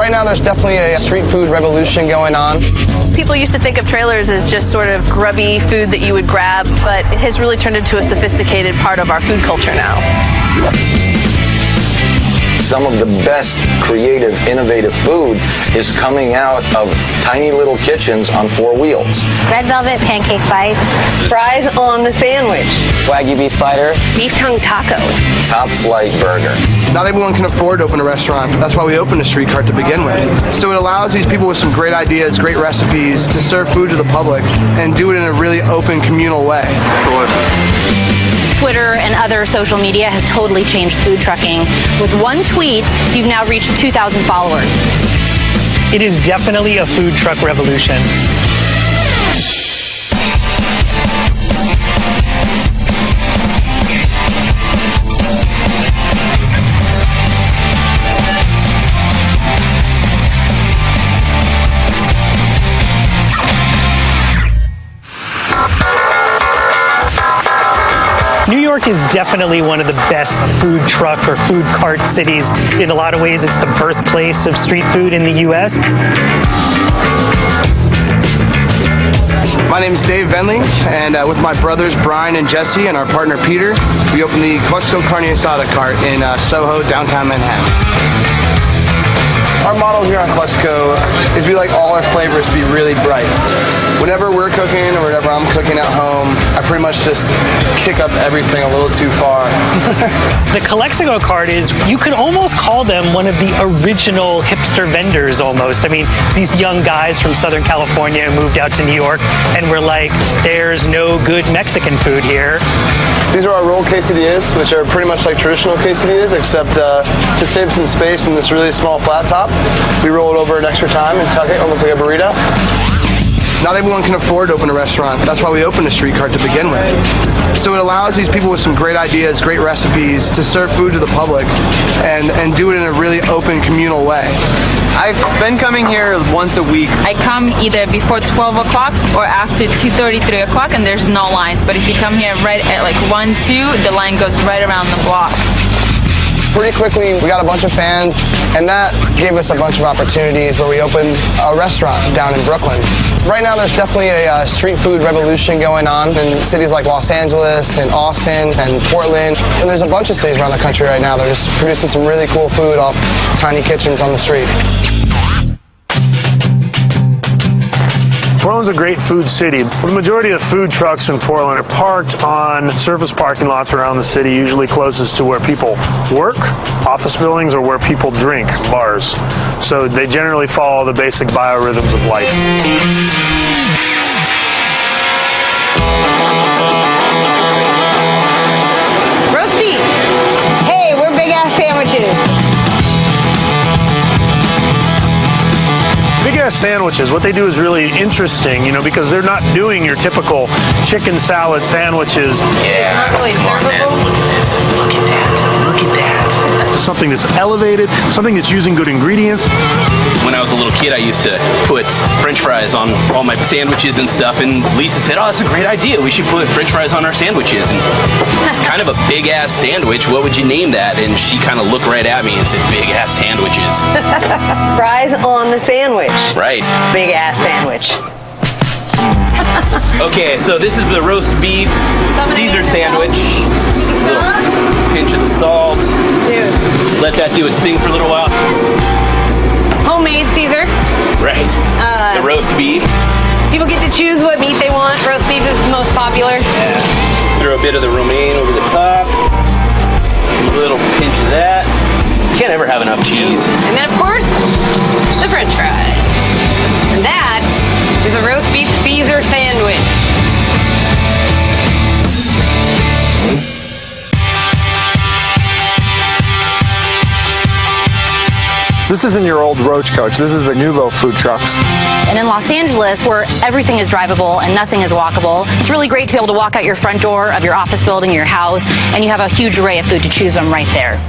Right now there's definitely a street food revolution going on. People used to think of trailers as just sort of grubby food that you would grab, but it has really turned into a sophisticated part of our food culture now. Some of the best creative, innovative food is coming out of tiny little kitchens on 4 wheels. Red velvet pancake bites. Fries on the sandwich. Wagyu beef slider. Beef tongue taco. Top flight burger. Not everyone can afford to open a restaurant. That's why we opened a street cart to begin with. So it allows these people with some great ideas, great recipes to serve food to the public and do it in a really open, communal way. Twitter and other social media has totally changed food trucking. With one tweet, you've now reached 2,000 followers. It is definitely a food truck revolution. New York is definitely one of the best food truck or food cart cities. In a lot of ways, it's the birthplace of street food in the U.S. My name is Dave Venley, and with my brothers Brian and Jesse and our partner Peter, we opened the Calexico Carne Asada cart in Soho, downtown Manhattan. Our model here on Calexico is we like all our flavors to be really bright. Whenever we're cooking or whenever I'm cooking at home, I pretty much just kick up everything a little too far. The Calexico cart is, you could almost call them one of the original hipster vendors almost. I mean, these young guys from Southern California moved out to New York and were like, there's no good Mexican food here. These are our rolled quesadillas, which are pretty much like traditional quesadillas, except to save some space in this really small flat top, we roll it over an extra time and tuck it almost like a burrito. Not everyone can afford to open a restaurant. That's why we opened a street cart to begin with. So it allows these people with some great ideas, great recipes to serve food to the public and do it in a really open, communal way. I've been coming here once a week. I come either before 12 o'clock or after 2:30, 3 o'clock, and there's no lines. But if you come here right at like 1, 2, the line goes right around the block. Pretty quickly, we got a bunch of fans, and that gave us a bunch of opportunities where we opened a restaurant down in Brooklyn. Right now, there's definitely a street food revolution going on in cities like Los Angeles and Austin and Portland. And there's a bunch of cities around the country right now that are just producing some really cool food off tiny kitchens on the street. Portland's a great food city. The majority of food trucks in Portland are parked on surface parking lots around the city, usually closest to where people work, office buildings, or where people drink, bars. So they generally follow the basic biorhythms of life. Roast beef. Hey, we're big ass sandwiches. Big ass sandwiches, what they do is really interesting, because they're not doing your typical chicken salad sandwiches. Yeah. It's not really servable. Look at this. Look at that. Look at that. Something that's elevated, something that's using good ingredients. When I was a little kid, I used to put French fries on all my sandwiches and stuff, and Lisa said, oh, that's a great idea. We should put French fries on our sandwiches. And that's kind of a big ass sandwich. What would you name that? And she kind of looked right at me and said, big ass sandwiches. Fries on the sandwich. Right. Big ass sandwich. Okay, so this is the roast beef Caesar sandwich. Pinch of the salt. Dude. Let that do its thing for a little while. Homemade Caesar. Right. The roast beef. People get to choose what meat they want. Roast beef is the most popular. Yeah. Throw a bit of the romaine over the top. A little pinch of that. Can't ever have enough cheese. And then, of course, the French fries. And that is a roast beef Caesar sandwich. This isn't your old Roach Coach. This is the Nuvo food trucks. And in Los Angeles, where everything is drivable and nothing is walkable, it's really great to be able to walk out your front door of your office building, your house, and you have a huge array of food to choose from right there.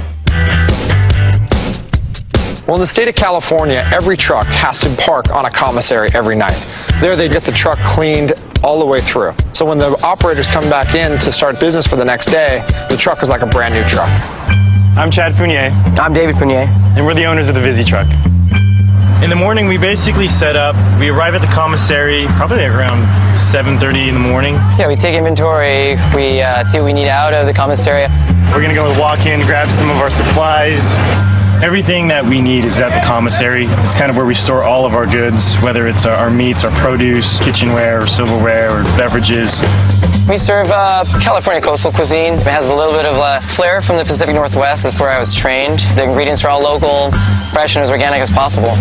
Well, in the state of California, every truck has to park on a commissary every night. There they get the truck cleaned all the way through. So when the operators come back in to start business for the next day, the truck is like a brand new truck. I'm Chad Punier. I'm David Punier. And we're the owners of the Vizzy Truck. In the morning, we basically set up. We arrive at the commissary probably around 7:30 in the morning. Yeah, we take inventory. We see what we need out of the commissary. We're gonna go walk in, grab some of our supplies. Everything that we need is at the commissary. It's kind of where we store all of our goods, whether it's our meats, our produce, kitchenware, or silverware, or beverages. We serve California coastal cuisine. It has a little bit of a flair from the Pacific Northwest. That's where I was trained. The ingredients are all local, fresh, and as organic as possible.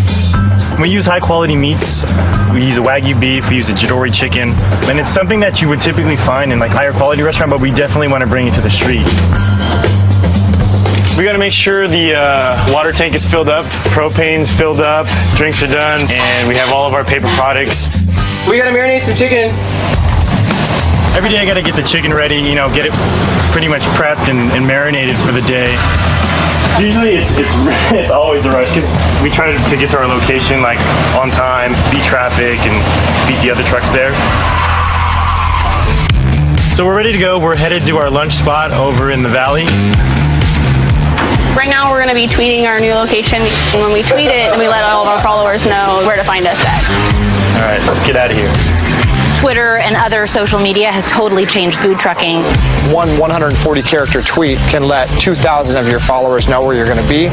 We use high quality meats. We use a Wagyu beef, we use a Jidori chicken, and it's something that you would typically find in like higher quality restaurant, but we definitely want to bring it to the street. We got to make sure the water tank is filled up, propane's filled up, drinks are done, and we have all of our paper products. We got to marinate some chicken. Every day I got to get the chicken ready, you know, get it pretty much prepped and marinated for the day. Usually it's always a rush because we try to get to our location like on time, beat traffic, and beat the other trucks there. So we're ready to go. We're headed to our lunch spot over in the valley. Right now we're going to be tweeting our new location. And when we tweet it, then we let all of our followers know where to find us at. All right, let's get out of here. Twitter and other social media has totally changed food trucking. One 140-character tweet can let 2,000 of your followers know where you're going to be.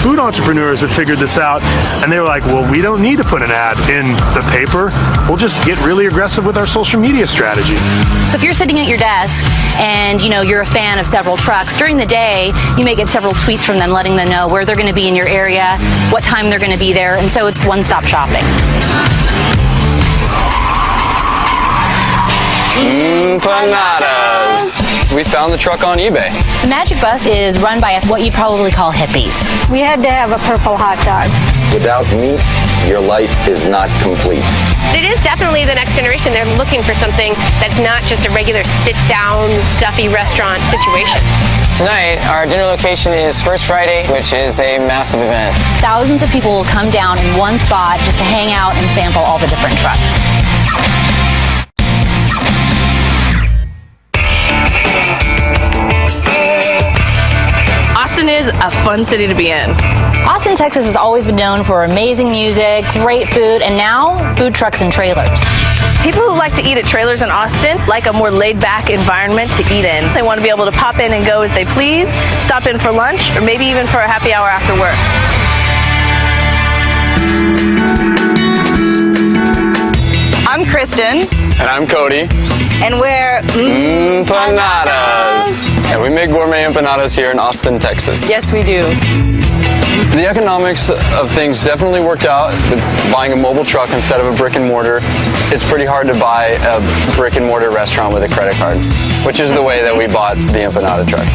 Food entrepreneurs have figured this out, and they were like, well, we don't need to put an ad in the paper. We'll just get really aggressive with our social media strategy. So if you're sitting at your desk and you're a fan of several trucks, during the day you may get several tweets from them letting them know where they're going to be in your area, what time they're going to be there, and so it's one-stop shopping. Empanadas. We found the truck on eBay. The Magic Bus is run by what you probably call hippies. We had to have a purple hot dog. Without meat, your life is not complete. It is definitely the next generation. They're looking for something that's not just a regular sit-down, stuffy restaurant situation. Tonight, our dinner location is First Friday, which is a massive event. Thousands of people will come down in one spot just to hang out and sample all the different trucks. Austin is a fun city to be in. Austin, Texas has always been known for amazing music, great food, and now food trucks and trailers. People who like to eat at trailers in Austin like a more laid-back environment to eat in. They want to be able to pop in and go as they please, stop in for lunch, or maybe even for a happy hour after work. I'm Kristen. And I'm Cody. And we're Empanadas. And we make gourmet empanadas here in Austin, Texas. Yes, we do. The economics of things definitely worked out with buying a mobile truck instead of a brick and mortar. It's pretty hard to buy a brick and mortar restaurant with a credit card, which is the way that we bought the empanada truck.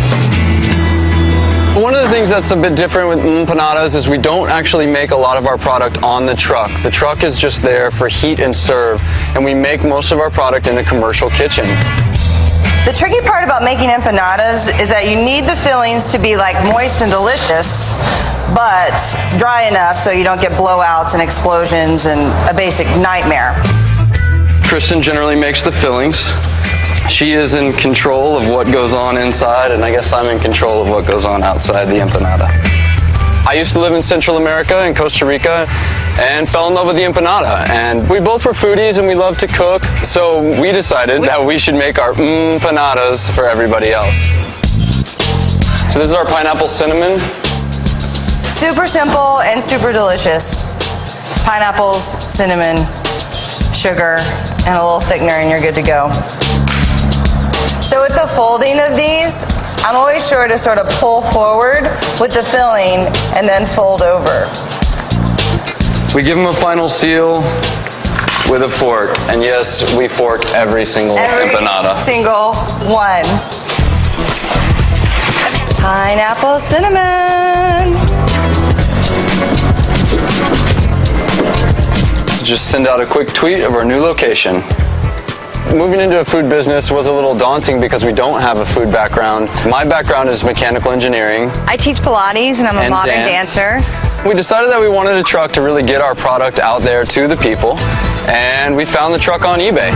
One of the things that's a bit different with empanadas is we don't actually make a lot of our product on the truck. The truck is just there for heat and serve, and we make most of our product in a commercial kitchen. The tricky part about making empanadas is that you need the fillings to be like moist and delicious, but dry enough so you don't get blowouts and explosions and a basic nightmare. Kristen generally makes the fillings. She is in control of what goes on inside, and I guess I'm in control of what goes on outside the empanada. I used to live in Central America, in Costa Rica, and fell in love with the empanada. And we both were foodies and we loved to cook, so we decided that we should make our empanadas for everybody else. So this is our pineapple cinnamon. Super simple and super delicious. Pineapples, cinnamon, sugar, and a little thickener, and you're good to go. So with the folding of these, I'm always sure to sort of pull forward with the filling and then fold over. We give them a final seal with a fork, and yes, we fork every single empanada. Single one. Pineapple cinnamon. Just send out a quick tweet of our new location. Moving into a food business was a little daunting because we don't have a food background. My background is mechanical engineering. I teach Pilates and I'm a modern dancer. We decided that we wanted a truck to really get our product out there to the people, and we found the truck on eBay.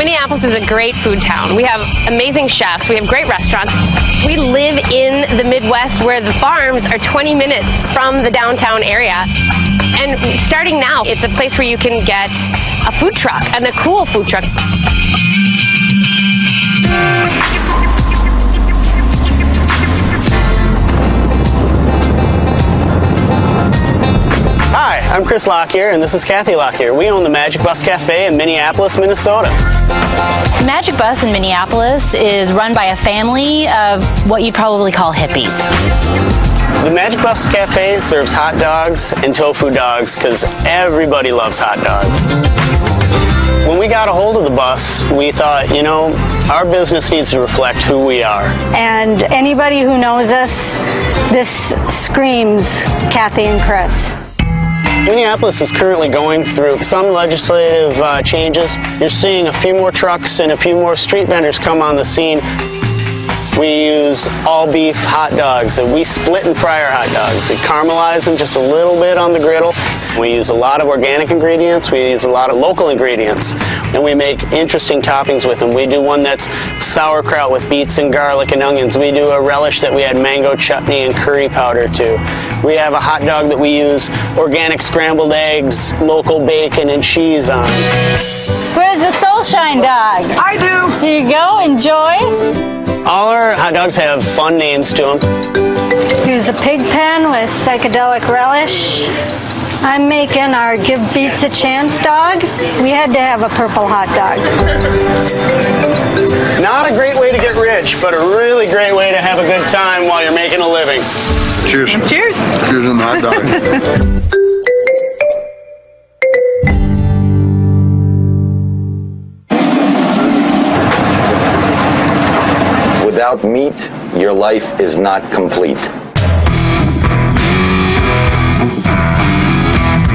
Minneapolis is a great food town. We have amazing chefs. We have great restaurants. We live in the Midwest where the farms are 20 minutes from the downtown area. And starting now, it's a place where you can get a food truck, and a cool food truck. Hi, I'm Chris Lockyer, and this is Kathy Lockyer. We own the Magic Bus Cafe in Minneapolis, Minnesota. Magic Bus in Minneapolis is run by a family of what you'd probably call hippies. The Magic Bus Cafe serves hot dogs and tofu dogs because everybody loves hot dogs. When we got a hold of the bus, we thought, you know, our business needs to reflect who we are. And anybody who knows us, this screams Kathy and Chris. Minneapolis is currently going through some legislative changes. You're seeing a few more trucks and a few more street vendors come on the scene. We use all beef hot dogs, and we split and fry our hot dogs. We caramelize them just a little bit on the griddle. We use a lot of organic ingredients. We use a lot of local ingredients, and we make interesting toppings with them. We do one that's sauerkraut with beets and garlic and onions. We do a relish that we add mango chutney and curry powder to. We have a hot dog that we use organic scrambled eggs, local bacon, and cheese on. Where's the Soulshine dog? I do. Here you go, enjoy. All our hot dogs have fun names to them. Here's a pig pen with psychedelic relish. I'm making our Give Beets a Chance dog. We had to have a purple hot dog. Not a great way to get rich, but a really great way to have a good time while you're making a living. Cheers. Cheers. Cheers on the hot dog. Without meat, your life is not complete.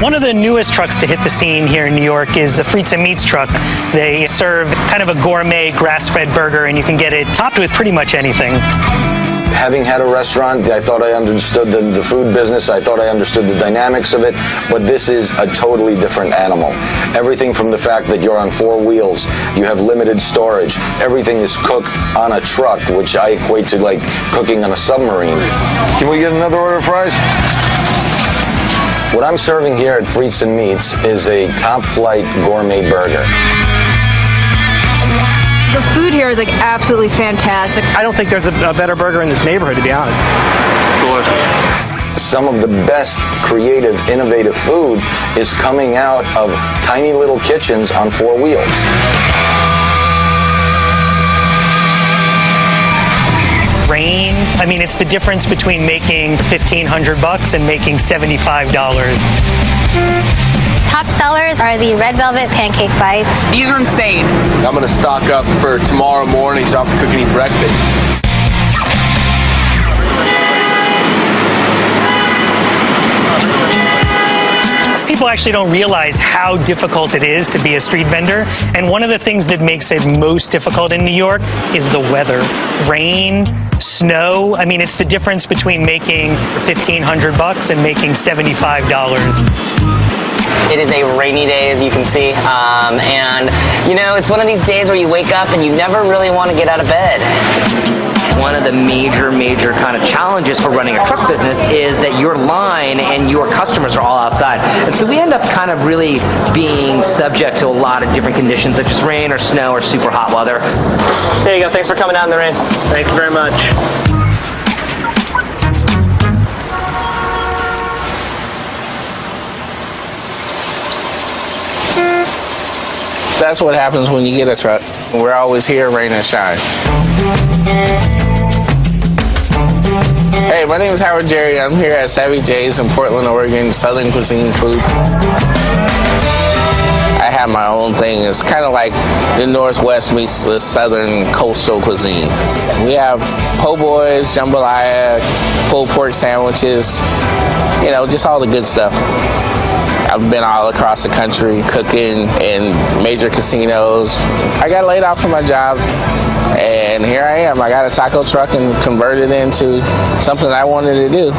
One of the newest trucks to hit the scene here in New York is a Fritz and Meats truck. They serve kind of a gourmet grass-fed burger, and you can get it topped with pretty much anything. Having had a restaurant, I thought I understood the food business. I thought I understood the dynamics of it, but this is a totally different animal. Everything from the fact that you're on 4 wheels, you have limited storage, everything is cooked on a truck, which I equate to like cooking on a submarine. Can we get another order of fries? What I'm serving here at Fritz and Meats is a top-flight gourmet burger. The food here is like absolutely fantastic. I don't think there's a better burger in this neighborhood, to be honest. Delicious. Some of the best creative, innovative food is coming out of tiny little kitchens on 4 wheels. Rain, I mean, it's the difference between making $1,500 and making $75. Top sellers are the red velvet pancake bites. These are insane. I'm gonna stock up for tomorrow morning so I don't have to cook and eat breakfast. People actually don't realize how difficult it is to be a street vendor. And one of the things that makes it most difficult in New York is the weather. Rain, snow. I mean, it's the difference between making $1,500 and making $75. It is a rainy day, as you can see, and you know, it's one of these days where you wake up and you never really want to get out of bed. One of the major kind of challenges for running a truck business is that your line and your customers are all outside. And so we end up kind of really being subject to a lot of different conditions such as rain or snow or super hot weather. There you go. Thanks for coming out in the rain. Thank you very much. That's what happens when you get a truck. We're always here, rain and shine. Hey, my name is Howard Jerry. I'm here at Savvy J's in Portland, Oregon, Southern cuisine food. I have my own thing. It's kind of like the Northwest meets the Southern coastal cuisine. We have po' boys, jambalaya, pulled pork sandwiches, you know, just all the good stuff. I've been all across the country cooking in major casinos. I got laid off from my job, and here I am. I got a taco truck and converted it into something I wanted to do.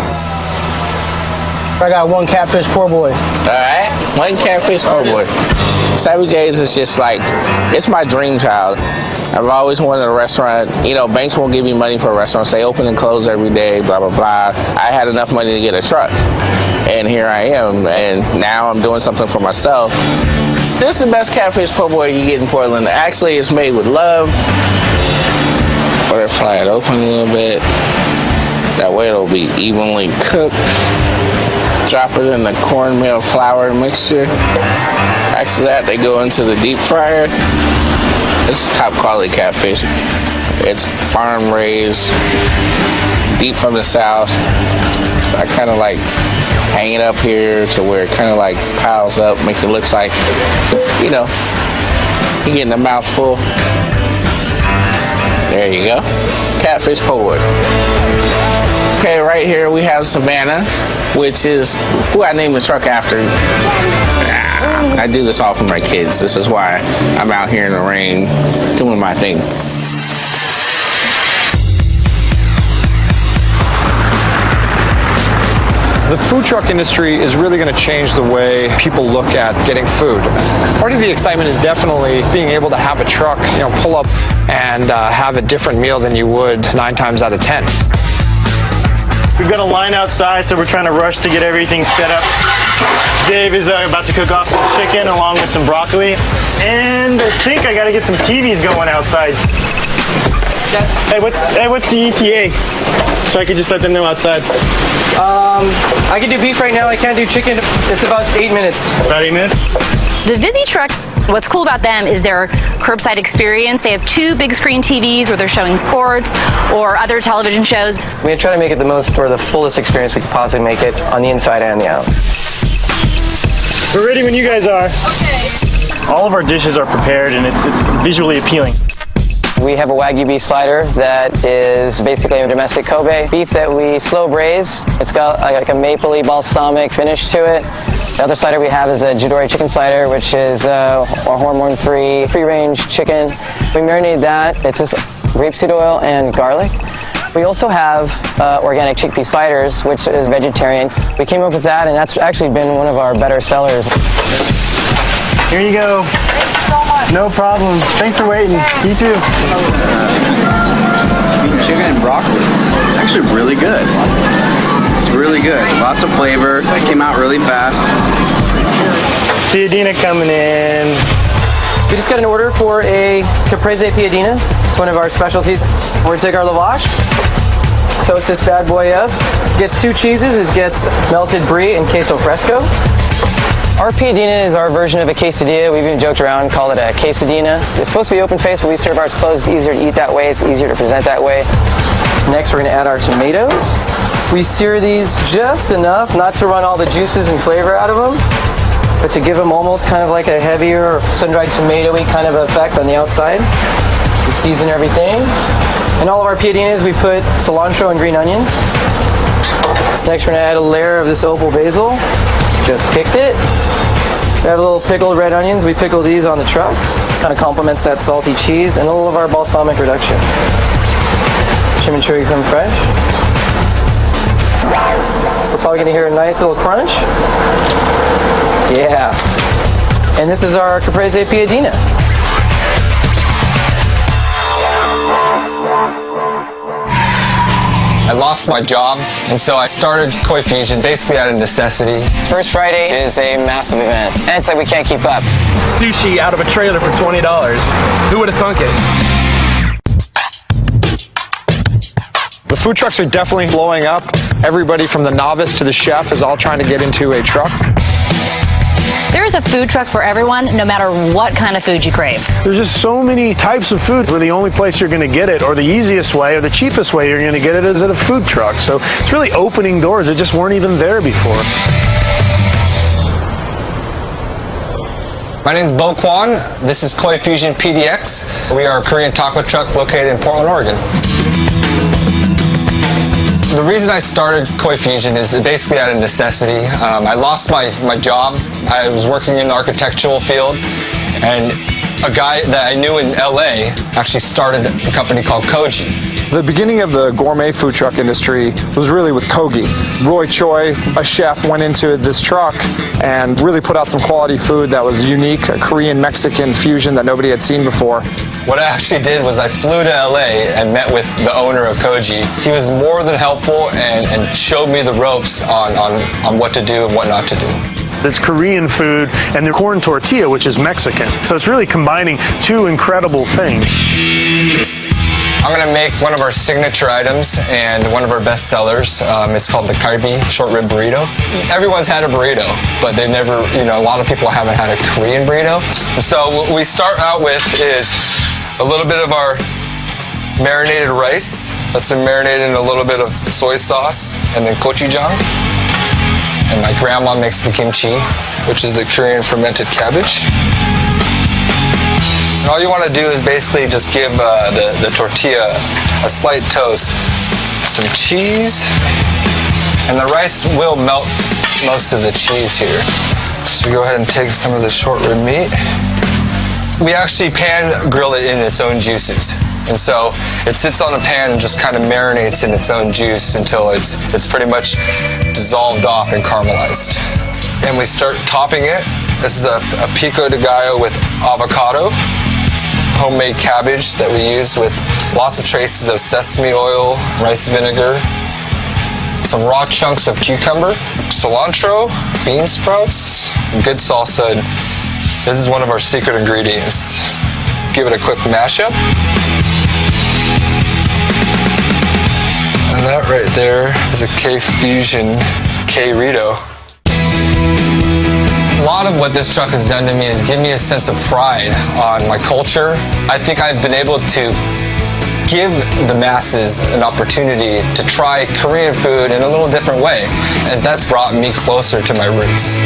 I got one catfish poor boy. All right, one catfish poor boy. Savvy J's is just like, it's my dream child. I've always wanted a restaurant. You know, banks won't give you money for a restaurant. They open and close every day, blah, blah, blah. I had enough money to get a truck. And here I am. And now I'm doing something for myself. This is the best catfish po' boy you get in Portland. Actually, it's made with love. Butterfly it open a little bit. That way it'll be evenly cooked. Drop it in the cornmeal flour mixture. After that, they go into the deep fryer. It's top quality catfish. It's farm raised, deep from the south. I kind of like hang it up here to where it kind of like piles up, makes it look like, you know, you're getting a mouthful. There you go. Catfish po' boy. Okay, right here we have Savannah, which is who I named the truck after. I do this all for my kids. This is why I'm out here in the rain doing my thing. The food truck industry is really going to change the way people look at getting food. Part of the excitement is definitely being able to have a truck, pull up and have a different meal than you would 9 times out of 10. We've got a line outside, so we're trying to rush to get everything set up. Dave is about to cook off some chicken along with some broccoli. And I think I got to get some TVs going outside. Hey, what's the ETA? So I could just let them know outside. I can do beef right now. I can't do chicken. It's about 8 minutes. About 8 minutes? The Vizzy truck, what's cool about them is their curbside experience. They have 2 big screen TVs where they're showing sports or other television shows. We try to make it the most or the fullest experience we could possibly make it on the inside and the out. We're ready when you guys are. Okay. All of our dishes are prepared and it's visually appealing. We have a Wagyu beef slider that is basically a domestic Kobe beef that we slow braise. It's got like a mapley balsamic finish to it. The other slider we have is a Jidori chicken slider, which is a hormone-free, free-range chicken. We marinate that. It's just rapeseed oil and garlic. We also have organic chickpea sliders, which is vegetarian. We came up with that, and that's actually been one of our better sellers. Here you go. No problem. Thanks for waiting. You too. Eating chicken and broccoli. It's actually really good. It's really good. Lots of flavor. It came out really fast. Piadina coming in. We just got an order for a caprese piadina. It's one of our specialties. We're gonna take our lavash, toast this bad boy up. Gets 2 cheeses. It gets melted brie and queso fresco. Our piadina is our version of a quesadilla. We've even joked around and called it a quesadina. It's supposed to be open-faced, but we serve ours closed. It's easier to eat that way. It's easier to present that way. Next, we're going to add our tomatoes. We sear these just enough, not to run all the juices and flavor out of them, but to give them almost kind of like a heavier sun-dried tomato-y kind of effect on the outside. We season everything. In all of our piadinas, we put cilantro and green onions. Next, we're going to add a layer of this opal basil. Just picked it. We have a little pickled red onions. We pickle these on the truck. Kind of complements that salty cheese and a little of our balsamic reduction. Chimichurri creme fraiche. We're probably going to hear a nice little crunch. Yeah. And this is our caprese piadina. I lost my job, and so I started Koi Fusion basically out of necessity. First Friday is a massive event, and it's like we can't keep up. Sushi out of a trailer for $20. Who would have thunk it? The food trucks are definitely blowing up. Everybody from the novice to the chef is all trying to get into a truck. There is a food truck for everyone, no matter what kind of food you crave. There's just so many types of food where the only place you're going to get it, or the easiest way, or the cheapest way you're going to get it is at a food truck. So it's really opening doors that just weren't even there before. My name is Bo Kwan. This is Koi Fusion PDX. We are a Korean taco truck located in Portland, Oregon. The reason I started Koi Fusion is basically out of necessity. I lost my job. I was working in the architectural field, and a guy that I knew in LA actually started a company called Koji. The beginning of the gourmet food truck industry was really with Kogi. Roy Choi, a chef, went into this truck and really put out some quality food that was unique, a Korean-Mexican fusion that nobody had seen before. What I actually did was I flew to LA and met with the owner of Koji. He was more than helpful and showed me the ropes on what to do and what not to do. It's Korean food and the corn tortilla, which is Mexican. So it's really combining two incredible things. I'm gonna make one of our signature items and one of our best sellers. It's called the Kalbi short rib burrito. Everyone's had a burrito, but they've never, a lot of people haven't had a Korean burrito. So what we start out with is a little bit of our marinated rice that's been marinated in a little bit of soy sauce and then gochujang. And my grandma makes the kimchi, which is the Korean fermented cabbage. And all you want to do is basically just give the tortilla a slight toast. Some cheese, and the rice will melt most of the cheese here. So we go ahead and take some of the short rib meat. We actually pan grill it in its own juices. And so it sits on a pan and just kind of marinates in its own juice until it's pretty much dissolved off and caramelized. And we start topping it. This is a pico de gallo with avocado, homemade cabbage that we use with lots of traces of sesame oil, rice vinegar, some raw chunks of cucumber, cilantro, bean sprouts, good salsa. This is one of our secret ingredients. Give it a quick mashup. And that right there is a K-Fusion K-Rito. A lot of what this truck has done to me is give me a sense of pride on my culture. I think I've been able to give the masses an opportunity to try Korean food in a little different way, and that's brought me closer to my roots.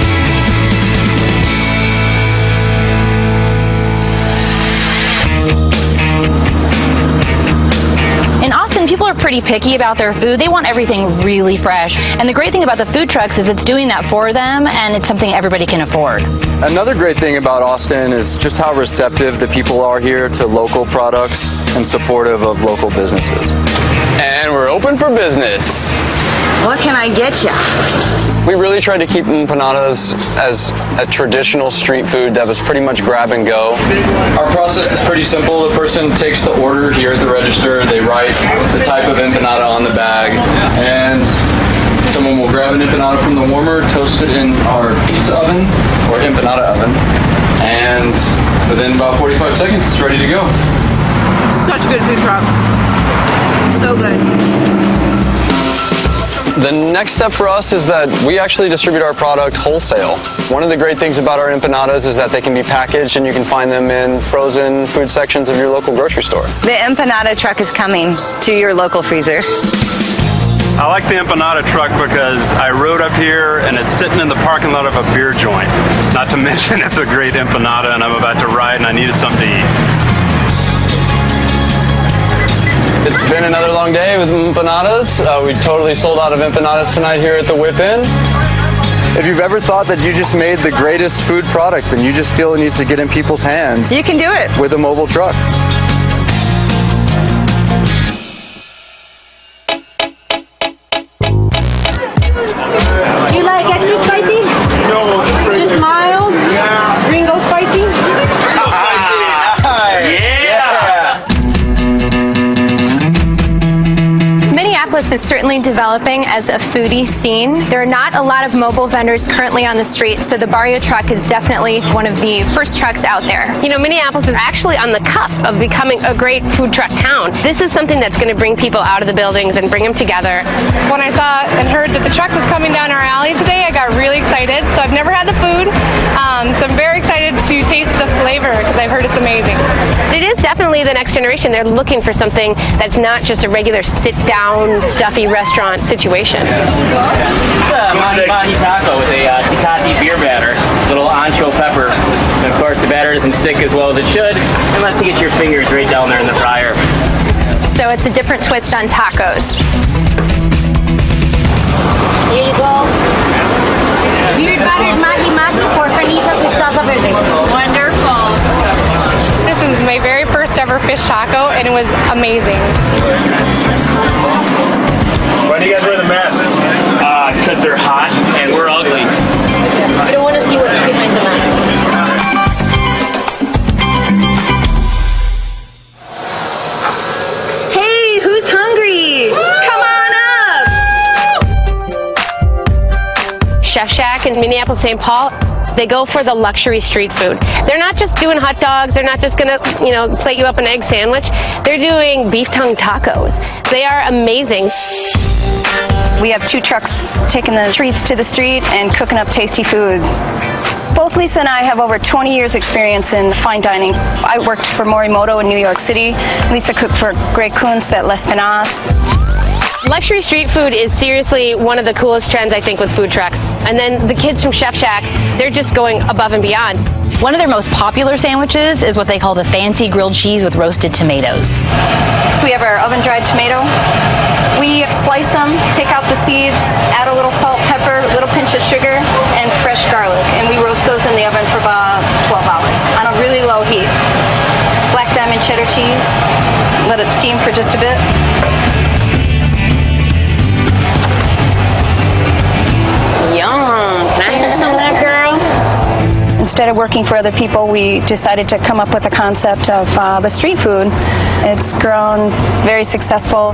In Austin, people are pretty picky about their food. They want everything really fresh. And the great thing about the food trucks is it's doing that for them, and it's something everybody can afford. Another great thing about Austin is just how receptive the people are here to local products and supportive of local businesses. And we're open for business. What can I get you? We really tried to keep empanadas as a traditional street food that was pretty much grab and go. Our process is pretty simple. The person takes the order here at the register, they write the type of empanada on the bag, and someone will grab an empanada from the warmer, toast it in our pizza oven or empanada oven, and within about 45 seconds it's ready to go. Such a good food truck. So good. The next step for us is that we actually distribute our product wholesale. One of the great things about our empanadas is that they can be packaged and you can find them in frozen food sections of your local grocery store. The empanada truck is coming to your local freezer. I like the empanada truck because I rode up here and it's sitting in the parking lot of a beer joint. Not to mention it's a great empanada and I'm about to ride and I needed something to eat. It's been another long day with empanadas. We totally sold out of empanadas tonight here at the Whip Inn. If you've ever thought that you just made the greatest food product and you just feel it needs to get in people's hands, you can do it with a mobile truck. Do you like extra spicy? No, just mild? Yeah. Gringo spicy? Minneapolis is certainly developing as a foodie scene. There are not a lot of mobile vendors currently on the street, so the Barrio truck is definitely one of the first trucks out there. Minneapolis is actually on the cusp of becoming a great food truck town. This is something that's going to bring people out of the buildings and bring them together. When I saw and heard that the truck was coming down our alley today, I got really excited. So I've never had the food, so I'm very excited to taste the flavor because I've heard it's amazing. It is definitely the next generation. They're looking for something that's not just a regular sit-down, stuffy restaurant situation. It's a mahi taco with a Tecate beer batter, little ancho pepper. And of course the batter isn't thick as well as it should, unless you get your fingers right down there in the fryer. So it's a different twist on tacos. Here you go. Beer battered mahi for carnitas with salsa verde. Wonderful. This is my very first first ever fish taco, and it was amazing. Why do you guys wear the masks? Because they're hot and we're ugly. I don't want to see what's behind the mask. Hey, who's hungry? Come on up! Chef Shack in Minneapolis, St. Paul, they go for the luxury street food. They're not just doing hot dogs. They're not just gonna, plate you up an egg sandwich. They're doing beef tongue tacos. They are amazing. We have 2 trucks taking the treats to the street and cooking up tasty food. Both Lisa and I have over 20 years experience in fine dining. I worked for Morimoto in New York City. Lisa cooked for Greg Kuntz at L'Espinasse. Luxury street food is seriously one of the coolest trends, I think, with food trucks. And then the kids from Chef Shack, they're just going above and beyond. One of their most popular sandwiches is what they call the fancy grilled cheese with roasted tomatoes. We have our oven-dried tomato. We slice them, take out the seeds, add a little salt, pepper, a little pinch of sugar, and fresh garlic. And we roast those in the oven for about 12 hours on a really low heat. Black diamond cheddar cheese. Let it steam for just a bit. Yum! Can I have some of that, girl? Instead of working for other people, we decided to come up with the concept of the street food. It's grown very successful.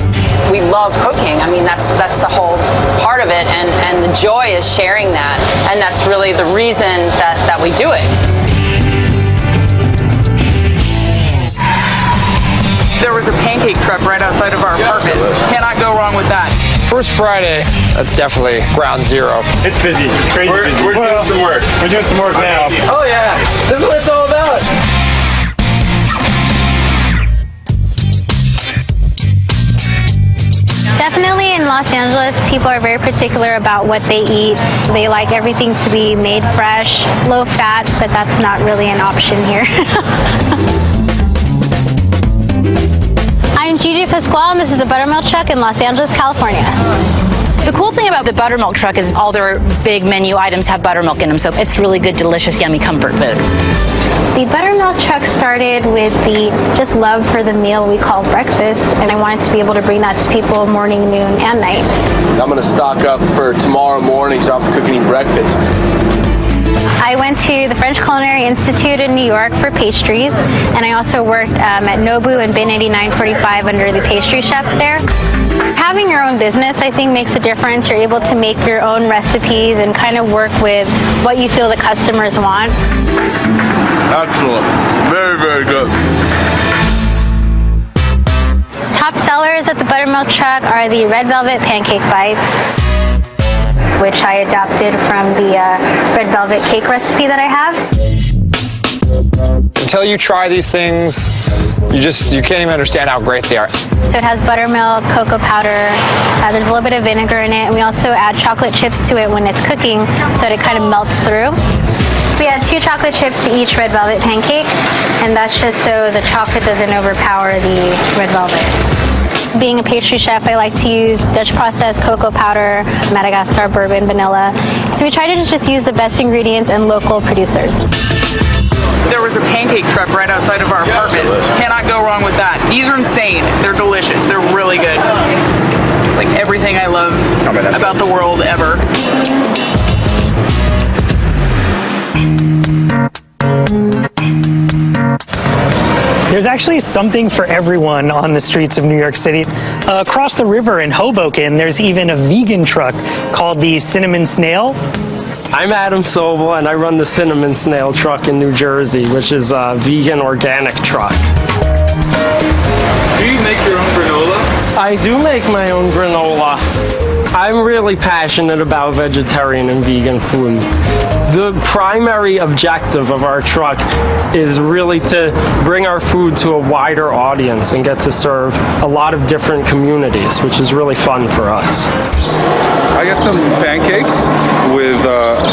We love cooking. I mean, that's the whole part of it, and the joy is sharing that, and that's really the reason that we do it. There was a pancake truck right outside of our apartment. Cannot go wrong with that. First Friday, that's definitely ground zero. It's busy. It's crazy busy. We're doing some work. We're doing some work now. Oh yeah, this is what it's all about. Definitely in Los Angeles, people are very particular about what they eat. They like everything to be made fresh, low fat, but that's not really an option here. I'm Gigi Pasquale, and this is the Buttermilk Truck in Los Angeles, California. The cool thing about the buttermilk truck is all their big menu items have buttermilk in them, so it's really good, delicious, yummy comfort food. The Buttermilk Truck started with the just love for the meal we call breakfast, and I wanted to be able to bring that to people morning, noon, and night. I'm going to stock up for tomorrow morning so I don't have to cook and eat breakfast. I went to the French Culinary Institute in New York for pastries, and I also worked at Nobu and Bin 8945 under the pastry chefs there. Having your own business, I think, makes a difference. You're able to make your own recipes and kind of work with what you feel the customers want. Excellent. Very, very good. Top sellers at the Buttermilk Truck are the Red Velvet Pancake Bites, which I adapted from the Red Velvet cake recipe that I have. Until you try these things, you can't even understand how great they are. So it has buttermilk, cocoa powder, there's a little bit of vinegar in it, and we also add chocolate chips to it when it's cooking so that it kind of melts through. So we add 2 chocolate chips to each Red Velvet pancake, and that's just so the chocolate doesn't overpower the Red Velvet. Being a pastry chef, I like to use Dutch processed cocoa powder, Madagascar bourbon, vanilla. So we try to just use the best ingredients and local producers. There was a pancake truck right outside of our apartment. Cannot go wrong with that. These are insane. They're delicious. They're really good. Like everything I love about the world ever. There's actually something for everyone on the streets of New York City. Across the river in Hoboken, there's even a vegan truck called the Cinnamon Snail. I'm Adam Sobel, and I run the Cinnamon Snail truck in New Jersey, which is a vegan organic truck. Do you make your own granola? I do make my own granola. I'm really passionate about vegetarian and vegan food. The primary objective of our truck is really to bring our food to a wider audience and get to serve a lot of different communities, which is really fun for us. I got some pancakes with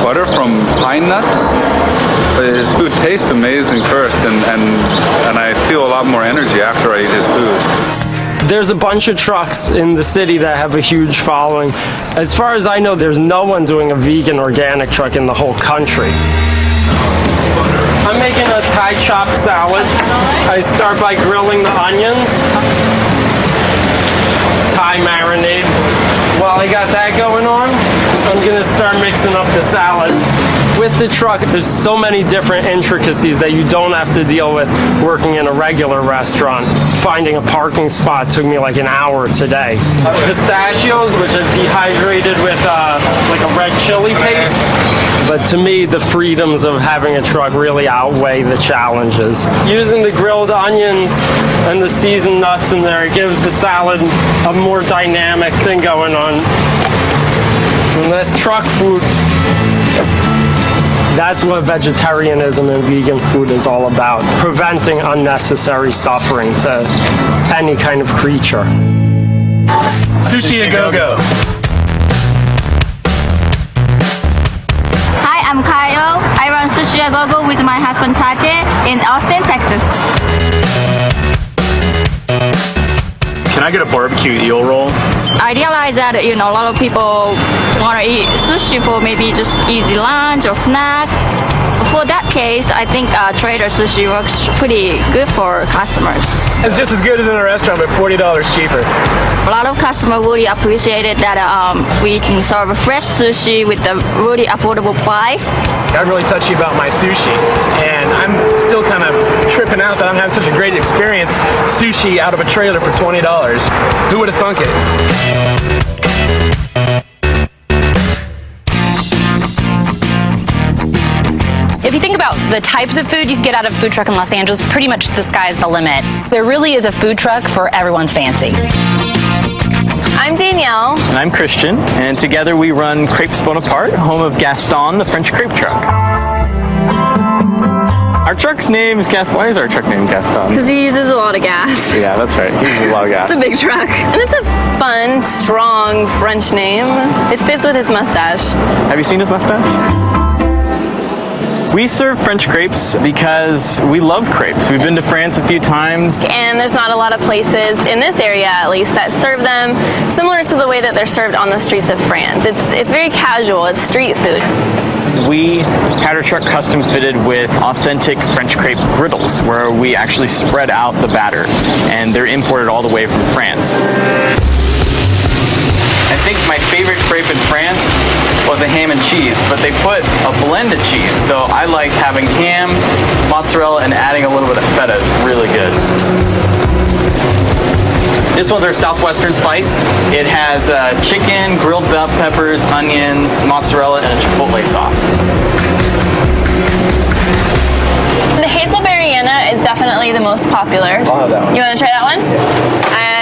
butter from pine nuts. His food tastes amazing first, and I feel a lot more energy after I eat his food. There's a bunch of trucks in the city that have a huge following. As far as I know, there's no one doing a vegan organic truck in the whole country. I'm making a Thai chopped salad. I start by grilling the onions. Thai marinade. While I got that going on, I'm gonna start mixing up the salad. With the truck, there's so many different intricacies that you don't have to deal with working in a regular restaurant. Finding a parking spot took me like an hour today. Pistachios, which I've dehydrated with like a red chili paste. But to me, the freedoms of having a truck really outweigh the challenges. Using the grilled onions and the seasoned nuts in there, it gives the salad a more dynamic thing going on. And this truck food, that's what vegetarianism and vegan food is all about. Preventing unnecessary suffering to any kind of creature. Sushi A Go Go. Hi, I'm Kyle. I run Sushi A Go Go with my husband Tate in Austin, Texas. Can I get a barbecue eel roll? I realize that, a lot of people want to eat sushi for maybe just easy lunch or snack. For that case, I think Trader Sushi works pretty good for customers. It's just as good as in a restaurant, but $40 cheaper. A lot of customers really appreciated that we can serve fresh sushi with a really affordable price. I'm really touchy about my sushi, and I'm still kind of tripping out that I'm having such a great experience. Sushi out of a trailer for $20. Who would have thunk it? If you think about the types of food you can get out of a food truck in Los Angeles, pretty much the sky's the limit. There really is a food truck for everyone's fancy. I'm Danielle. And I'm Christian, and together we run Crepes Bonaparte, home of Gaston, the French crepe truck. Our truck's name is Gaston. Why is our truck named Gaston? Because he uses a lot of gas. Yeah, that's right. He uses a lot of gas. It's a big truck. And it's a fun, strong French name. It fits with his mustache. Have you seen his mustache? We serve French crepes because we love crepes. We've been to France a few times. And there's not a lot of places, in this area at least, that serve them similar to the way that they're served on the streets of France. It's very casual. It's street food. We had our truck custom fitted with authentic French crepe griddles, where we actually spread out the batter, and they're imported all the way from France. I think my favorite crepe in France was a ham and cheese, but they put a blend of cheese. So I like having ham, mozzarella, and adding a little bit of feta. It's really good. This one's our Southwestern spice. It has chicken, grilled bell peppers, onions, mozzarella, and a chipotle sauce. The Hazelberryana is definitely the most popular. I'll have that one. You want to try that one?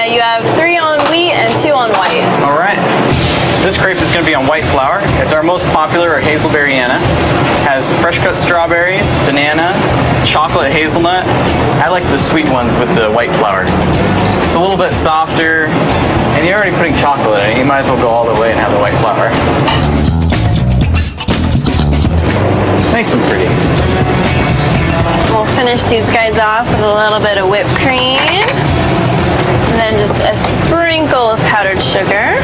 You have 3 on wheat and 2 on white. All right. This crepe is going to be on white flour. It's our most popular, our Hazelberryana. Has fresh cut strawberries, banana, chocolate hazelnut. I like the sweet ones with the white flour. It's a little bit softer, and you're already putting chocolate in it. You might as well go all the way and have the white flour. Nice and pretty. We'll finish these guys off with a little bit of whipped cream. And then just a sprinkle of powdered sugar.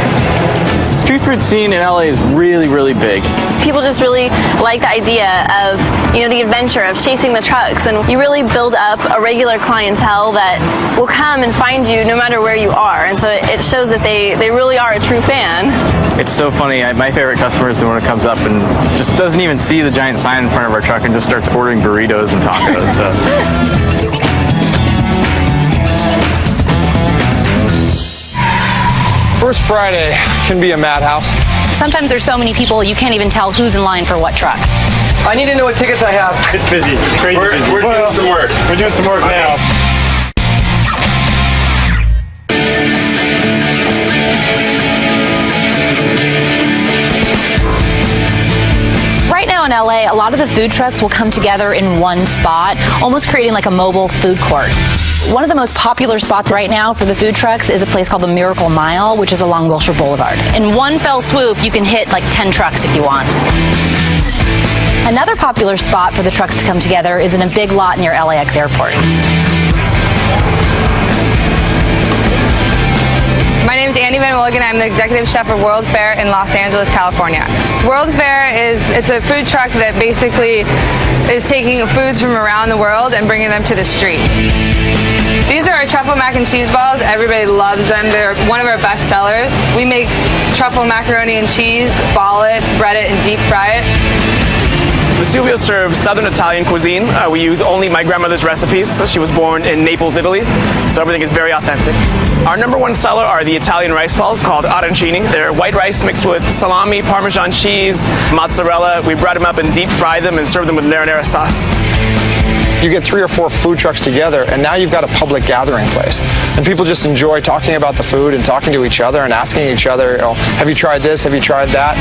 Street food scene in LA is really, really big. People just really like the idea of, the adventure of chasing the trucks, and you really build up a regular clientele that will come and find you no matter where you are. And so it shows that they really are a true fan. It's so funny. My favorite customer is the one who comes up and just doesn't even see the giant sign in front of our truck and just starts ordering burritos and tacos. So. First Friday can be a madhouse. Sometimes there's so many people you can't even tell who's in line for what truck. I need to know what tickets I have. It's busy. It's crazy busy. We're doing some work. We're doing some work now. Right now in LA, a lot of the food trucks will come together in one spot, almost creating like a mobile food court. One of the most popular spots right now for the food trucks is a place called the Miracle Mile, which is along Wilshire Boulevard. In one fell swoop, you can hit like 10 trucks if you want. Another popular spot for the trucks to come together is in a big lot near LAX Airport. My name is Andy Van Joanna Mulligan. I'm the executive chef of World Fare in Los Angeles, California. World Fare it's a food truck that basically is taking foods from around the world and bringing them to the street. These are our truffle mac and cheese balls. Everybody loves them. They're one of our best sellers. We make truffle macaroni and cheese, ball it, bread it, and deep fry it. Vesuvio serves Southern Italian cuisine. We use only my grandmother's recipes. She was born in Naples, Italy, so everything is very authentic. Our number one seller are the Italian rice balls called arancini. They're white rice mixed with salami, Parmesan cheese, mozzarella. We bread them up and deep fry them and serve them with marinara sauce. You get 3 or 4 food trucks together, and now you've got a public gathering place. And people just enjoy talking about the food and talking to each other and asking each other, oh, have you tried this? Have you tried that?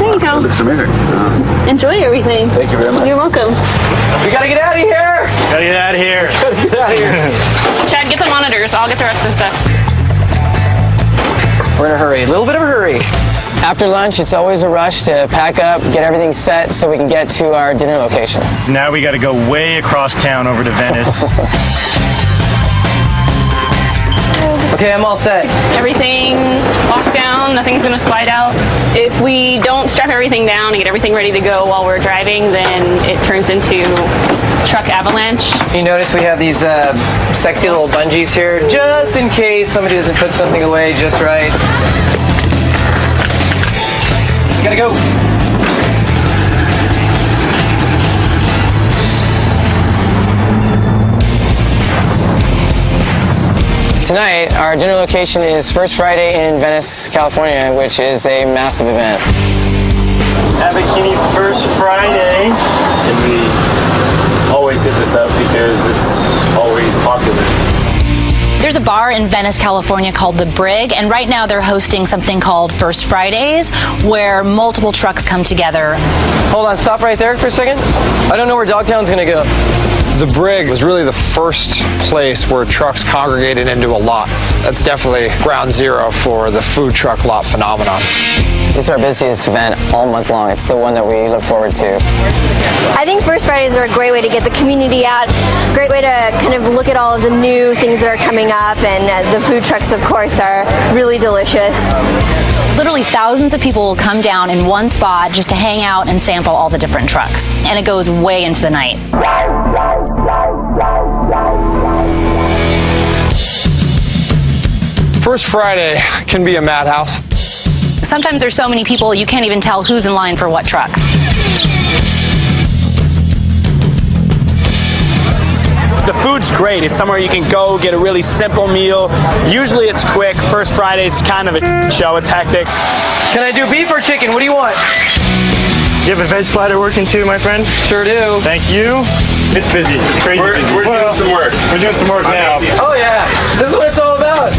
There you go. It looks amazing. Enjoy everything. Thank you very much. You're welcome. We gotta get out of here! Gotta get out of here. Gotta get out of here. Chad, get the monitors. I'll get the rest of the stuff. We're in a hurry, a little bit of a hurry. After lunch, it's always a rush to pack up, get everything set so we can get to our dinner location. Now we gotta go way across town over to Venice. Okay, I'm all set. Everything locked down, nothing's gonna slide out. If we don't strap everything down and get everything ready to go while we're driving, then it turns into truck avalanche. You notice we have these sexy little bungees here, just in case somebody doesn't put something away just right. Gotta go. Tonight, our dinner location is First Friday in Venice, California, which is a massive event. Abikini First Friday. And we always hit this up because it's always popular. There's a bar in Venice, California called The Brig, and right now they're hosting something called First Fridays, where multiple trucks come together. Hold on, stop right there for a second. I don't know where Dogtown's gonna go. The Brig was really the first place where trucks congregated into a lot. That's definitely ground zero for the food truck lot phenomenon. It's our busiest event all month long. It's the one that we look forward to. I think First Fridays are a great way to get the community out, great way to kind of look at all of the new things that are coming up, and the food trucks, of course, are really delicious. Literally thousands of people will come down in one spot just to hang out and sample all the different trucks. And it goes way into the night. First Friday can be a madhouse. Sometimes there's so many people you can't even tell who's in line for what truck. The food's great. It's somewhere you can go get a really simple meal. Usually it's quick. First Friday's kind of a show. It's hectic. Can I do beef or chicken? What do you want? You have a veg slider working too, my friend? Sure do. Thank you. It's busy. It's crazy busy. We're doing some work. We're doing some work now. Oh yeah, this is what it's all about.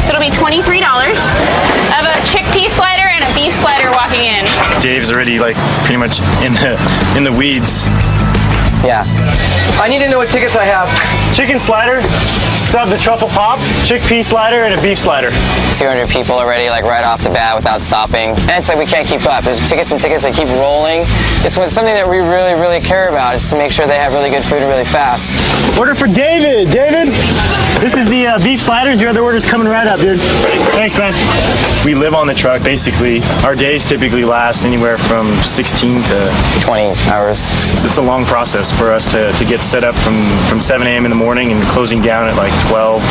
So it'll be $23. I have a chickpea slider and a beef slider walking in. Dave's already like pretty much in the weeds. Yeah. I need to know what tickets I have. Chicken slider, sub the truffle pop, chickpea slider, and a beef slider. 200 people already, like right off the bat without stopping. And it's like we can't keep up. There's tickets and tickets that keep rolling. It's something that we really, really care about is to make sure they have really good food really fast. Order for David. David, this is the beef sliders. Your other order's coming right up, dude. Thanks, man. We live on the truck, basically. Our days typically last anywhere from 16 to 20 hours. It's a long process for us to get set up from 7 a.m. in the morning and closing down at like 12,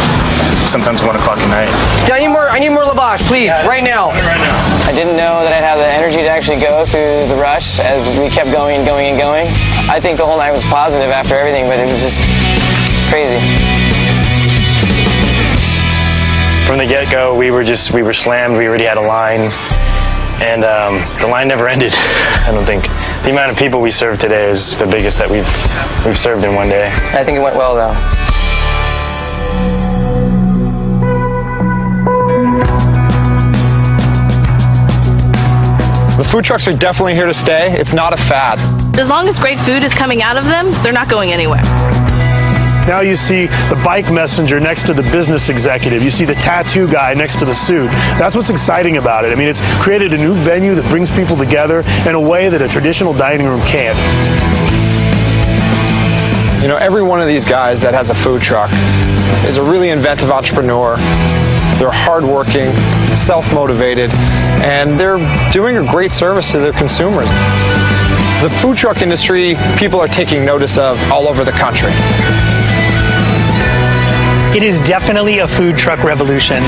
sometimes 1 o'clock at night. Yeah, I need more lavash, please, right now. I didn't know that I'd have the energy to actually go through the rush as we kept going and going and going. I think the whole night was positive after everything, but it was just crazy. From the get-go, we were slammed. We already had a line, and the line never ended. I don't think. The amount of people we served today is the biggest that we've served in one day. I think it went well, though. The food trucks are definitely here to stay. It's not a fad. As long as great food is coming out of them, they're not going anywhere. Now you see the bike messenger next to the business executive. You see the tattoo guy next to the suit. That's what's exciting about it. I mean, it's created a new venue that brings people together in a way that a traditional dining room can't. You know, every one of these guys that has a food truck is a really inventive entrepreneur. They're hardworking, self-motivated, and they're doing a great service to their consumers. The food truck industry, people are taking notice of all over the country. It is definitely a food truck revolution.